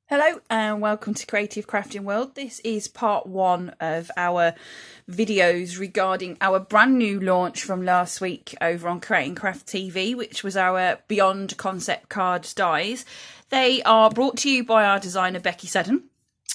Hello and welcome to Creative Crafting World. This is part one of our videos regarding our brand new launch from last week over on Create and Craft TV, which was our Beyond Concept Cards dies. They are brought to you by our designer Becky Seddon.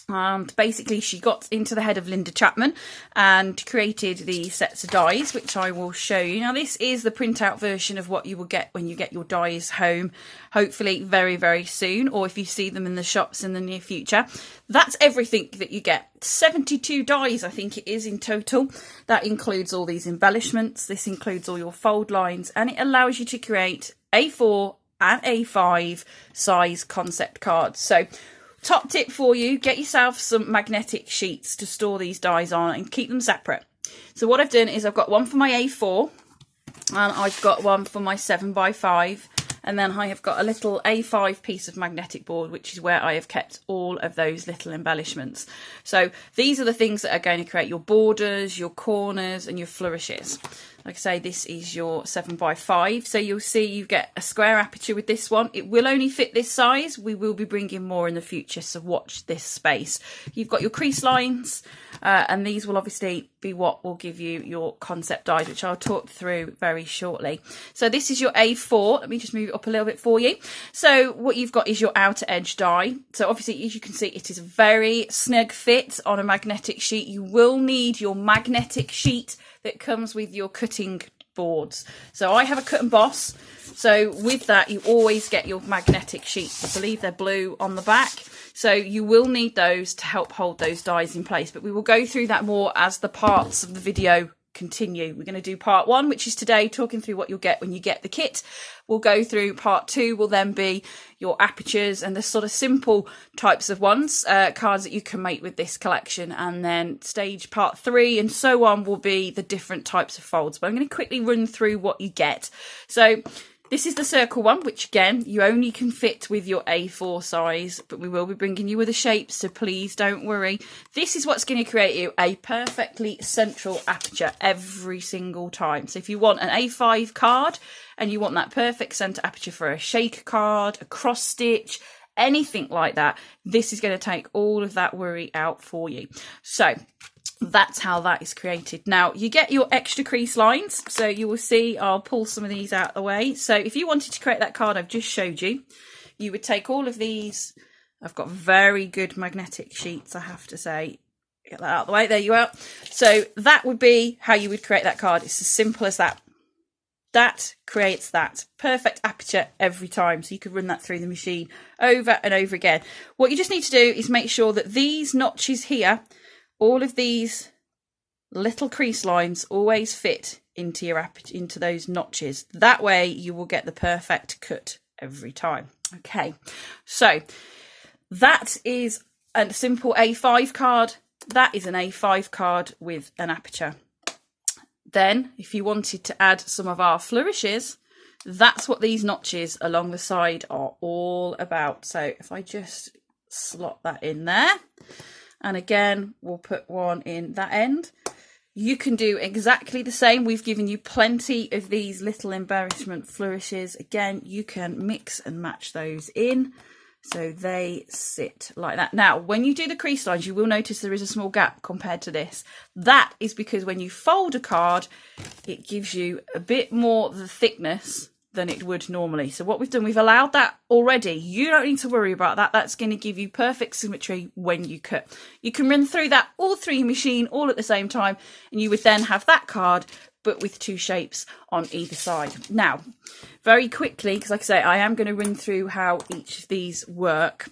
And basically she got into the head of Linda Chapman and created these sets of dies, which I will show you. Now this is the printout version of what you will get when you get your dies home, hopefully very, very soon, or if you see them in the shops in the near future. That's everything that you get. 72 dies I think it is in total. That includes all these embellishments, this includes all your fold lines, and it allows you to create A4 and A5 size concept cards. So top tip for you, get yourself some magnetic sheets to store these dies on and keep them separate. So what I've done is I've got one for my A4 and I've got one for my 7x5, and then I have got a little A5 piece of magnetic board, which is where I have kept all of those little embellishments. So these are the things that are going to create your borders, your corners and your flourishes. Like I say, this is your 7x5. So you'll see you get a square aperture with this one. It will only fit this size. We will be bringing more in the future, so watch this space. You've got your crease lines, and these will obviously be what will give you your concept dies, which I'll talk through very shortly. So this is your A4. Let me just move it up a little bit for you. So what you've got is your outer edge die. So obviously, as you can see, it is a very snug fit on a magnetic sheet. You will need your magnetic sheet that comes with your cutting boards. So I have a cut and boss. So with that, you always get your magnetic sheets. I believe they're blue on the back. So you will need those to help hold those dies in place. But we will go through that more as the parts of the video continue. We're going to do part one, which is today, talking through what you'll get when you get the kit. We'll go through part two, will then be your apertures and the sort of simple types of ones, cards that you can make with this collection. And then stage part three and so on will be the different types of folds. But I'm going to quickly run through what you get. So this is the circle one, which again, you only can fit with your A4 size, but we will be bringing you with the shapes, so please don't worry. This is what's going to create you a perfectly central aperture every single time. So if you want an A5 card and you want that perfect centre aperture for a shaker card, a cross stitch, anything like that, this is going to take all of that worry out for you. So that's how that is created. Now you get your extra crease lines, so you will see I'll pull some of these out of the way. So if you wanted to create that card I've just showed you, you would take all of these. I've got very good magnetic sheets, I have to say. Get that out of the way, there you are. So that would be how you would create that card. It's as simple as that. That creates that perfect aperture every time, so you could run that through the machine over and over again. What you just need to do is make sure that these notches here, all of these little crease lines always fit into your into those notches. That way you will get the perfect cut every time. Okay, so that is a simple A5 card. That is an A5 card with an aperture. Then if you wanted to add some of our flourishes, that's what these notches along the side are all about. So if I just slot that in there, and again, we'll put one in that end. You can do exactly the same. We've given you plenty of these little embellishment flourishes. Again, you can mix and match those in so they sit like that. Now, when you do the crease lines, you will notice there is a small gap compared to this. That is because when you fold a card, it gives you a bit more the thickness than it would normally. So what we've done, we've allowed that already. You don't need to worry about that. That's going to give you perfect symmetry when you cut. You can run through that all through your machine all at the same time, and you would then have that card but with two shapes on either side. Now, very quickly, because like I say, I am going to run through how each of these work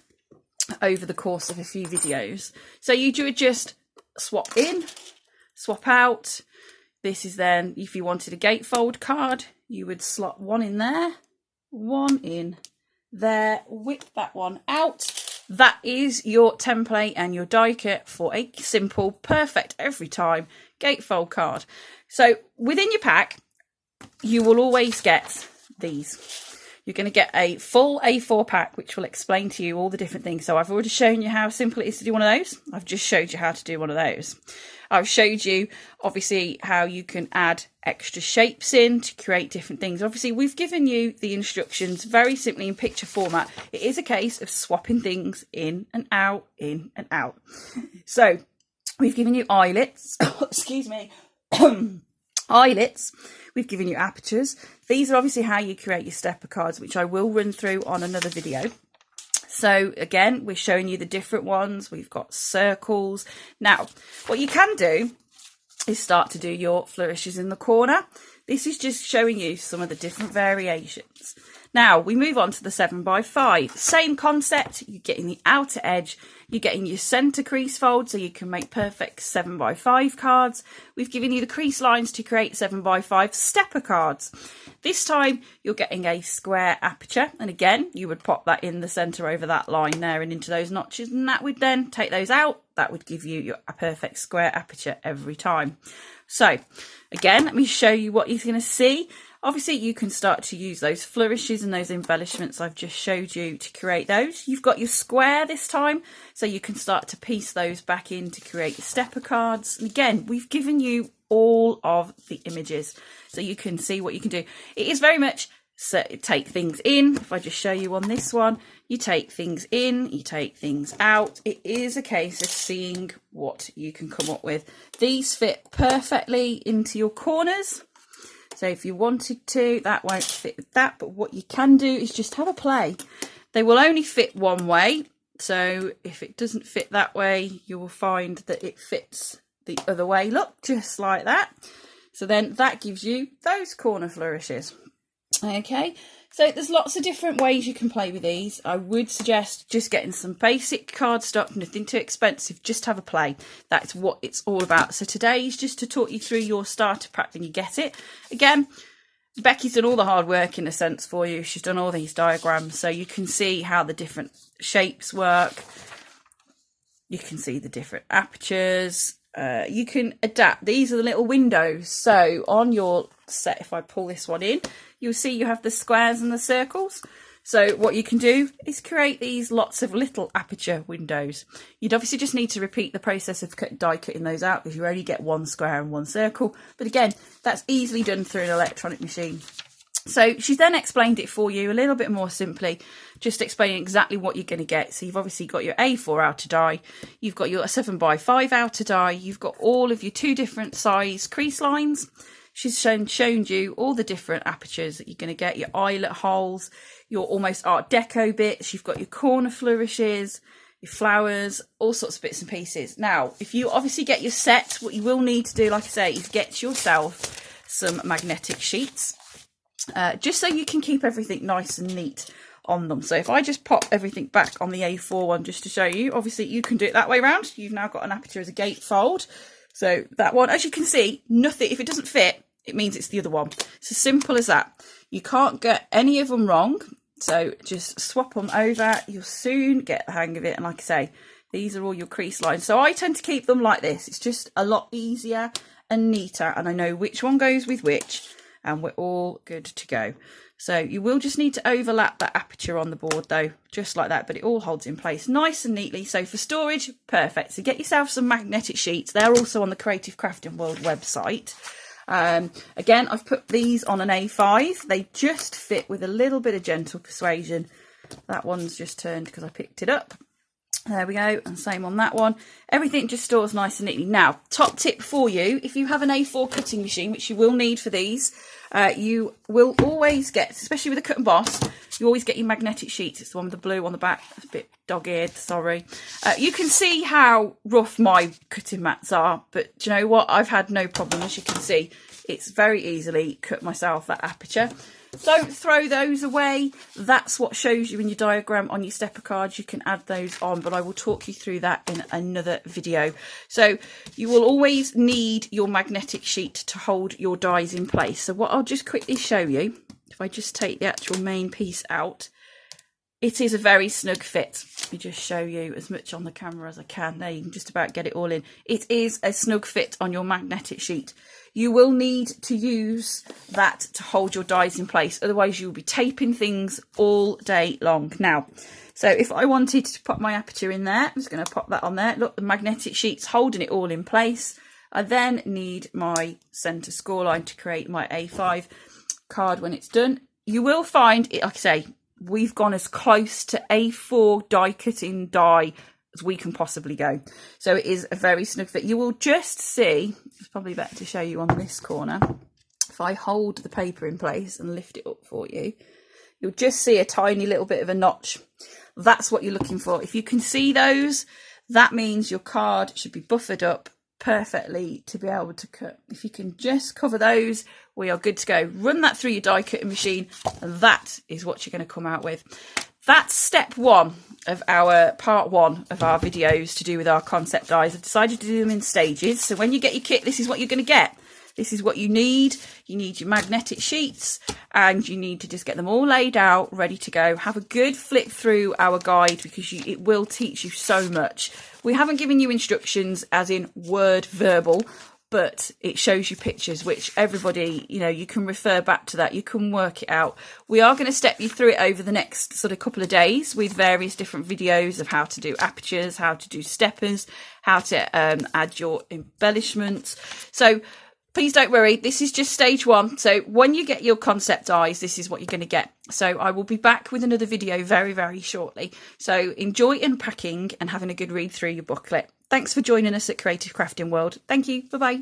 over the course of a few videos. So you do just swap in, swap out. This is then, if you wanted a gatefold card, you would slot one in there, one in there, whip that one out. That is your template and your die cut for a simple, perfect every time gatefold card. So within your pack, you will always get these. you're going to get a full A4 pack, which will explain to you all the different things. So I've already shown you how simple it is to do one of those. I've just showed you how to do one of those. I've showed you, obviously, how you can add extra shapes in to create different things. Obviously, we've given you the instructions very simply in picture format. It is a case of swapping things in and out, in and out. So we've given you eyelets. Excuse me. Eyelets. We've given you apertures. These are obviously how you create your stepper cards, which I will run through on another video. So again, we're showing you the different ones. We've got circles. Now, what you can do is start to do your flourishes in the corner. This is just showing you some of the different variations. Now, we move on to the 7x5. Same concept. You're getting the outer edge. You're getting your centre crease fold, so you can make perfect 7x5 cards. We've given you the crease lines to create 7x5 stepper cards. This time, you're getting a square aperture. And again, you would pop that in the centre over that line there and into those notches. And that would then take those out. That would give you a perfect square aperture every time. So, again, let me show you what you're going to see. Obviously, you can start to use those flourishes and those embellishments I've just showed you to create those. You've got your square this time, so you can start to piece those back in to create your stepper cards. And again, we've given you all of the images, so you can see what you can do. It is very much take things in. If I just show you on this one, you take things in, you take things out. It is a case of seeing what you can come up with. These fit perfectly into your corners. So if you wanted to, that won't fit with that. But what you can do is just have a play. They will only fit one way. So if it doesn't fit that way, you will find that it fits the other way. Look, just like that. So then that gives you those corner flourishes. Okay, so there's lots of different ways you can play with these. I would suggest just getting some basic cardstock, nothing too expensive, just have a play. That's what it's all about. So today is just to talk you through your starter pack when you get it. Again, Becky's done all the hard work in a sense for you. She's done all these diagrams so you can see how the different shapes work. You can see the different apertures. You can adapt. These are the little windows. So on your set, if I pull this one in, you'll see you have the squares and the circles. So what you can do is create these lots of little aperture windows. You'd obviously just need to repeat the process of die cutting those out because you only get one square and one circle. But again, that's easily done through an electronic machine. So she's then explained it for you a little bit more simply, just explaining exactly what you're going to get. So you've obviously got your A4 outer die, you've got your 7x5 outer die, you've got all of your 2 different size crease lines. She's shown you all the different apertures that you're going to get, your eyelet holes, your almost Art Deco bits, you've got your corner flourishes, your flowers, all sorts of bits and pieces. Now, if you obviously get your set, what you will need to do, like I say, is get yourself some magnetic sheets, just so you can keep everything nice and neat on them. So if I just pop everything back on the A4 one just to show you, obviously you can do it that way around. You've now got an aperture as a gatefold. So that one, as you can see, nothing, if it doesn't fit, it means it's the other one. It's as simple as that. You can't get any of them wrong. So just swap them over. You'll soon get the hang of it. And like I say, these are all your crease lines. So I tend to keep them like this. It's just a lot easier and neater. And I know which one goes with which. And we're all good to go. So you will just need to overlap that aperture on the board though, just like that, but it all holds in place nice and neatly. So for storage, perfect. So get yourself some magnetic sheets. They're also on the Creative Crafting World website. Again, I've put these on an A5. They just fit with a little bit of gentle persuasion. That one's just turned because I picked it up. There we go, and same on that one. Everything just stores nice and neatly. Now, top tip for you, if you have an A4 cutting machine, which you will need for these, you will always get, especially with a cut and boss, you always get your magnetic sheets. It's the one with the blue on the back. It's a bit dog-eared, sorry. You can see how rough my cutting mats are, but do you know what? I've had no problem, as you can see. It's very easily cut myself, that aperture. Don't throw those away. That's what shows you in your diagram on your stepper cards. You can add those on, but I will talk you through that in another video. So you will always need your magnetic sheet to hold your dies in place. So what I'll just quickly show you, if I just take the actual main piece out, It is a very snug fit. Let me just show you as much on the camera as I can. There, you can just about get it all in. It is a snug fit on your magnetic sheet. You will need to use that to hold your dies in place. Otherwise, you'll be taping things all day long. Now, so if I wanted to pop my aperture in there, I'm just going to pop that on there. Look, the magnetic sheet's holding it all in place. I then need my centre score line to create my A5 card when it's done. You will find, like I say, we've gone as close to A4 die cutting die as we can possibly go. So it is a very snug fit. You will just see, it's probably better to show you on this corner. If I hold the paper in place and lift it up for you, you'll just see a tiny little bit of a notch. That's what you're looking for. If you can see those, that means your card should be buffered up perfectly to be able to cut. If you can just cover those, we are good to go. Run that through your die cutting machine, and that is what you're going to come out with. That's step one of our part one of our videos to do with our concept dies. I've decided to do them in stages. So when you get your kit, this is what you're going to get. This is what you need. You need your magnetic sheets, and you need to just get them all laid out, ready to go. Have a good flick through our guide, because it will teach you so much. We haven't given you instructions as in word verbal, but it shows you pictures, which everybody, you know, you can refer back to that. You can work it out. We are going to step you through it over the next sort of couple of days with various different videos of how to do apertures, how to do steppers, how to add your embellishments. So please don't worry, this is just stage one. So when you get your concept dies, this is what you're going to get. So I will be back with another video very, very shortly. So enjoy unpacking and having a good read through your booklet. Thanks for joining us at Creative Crafting World. Thank you. Bye-bye.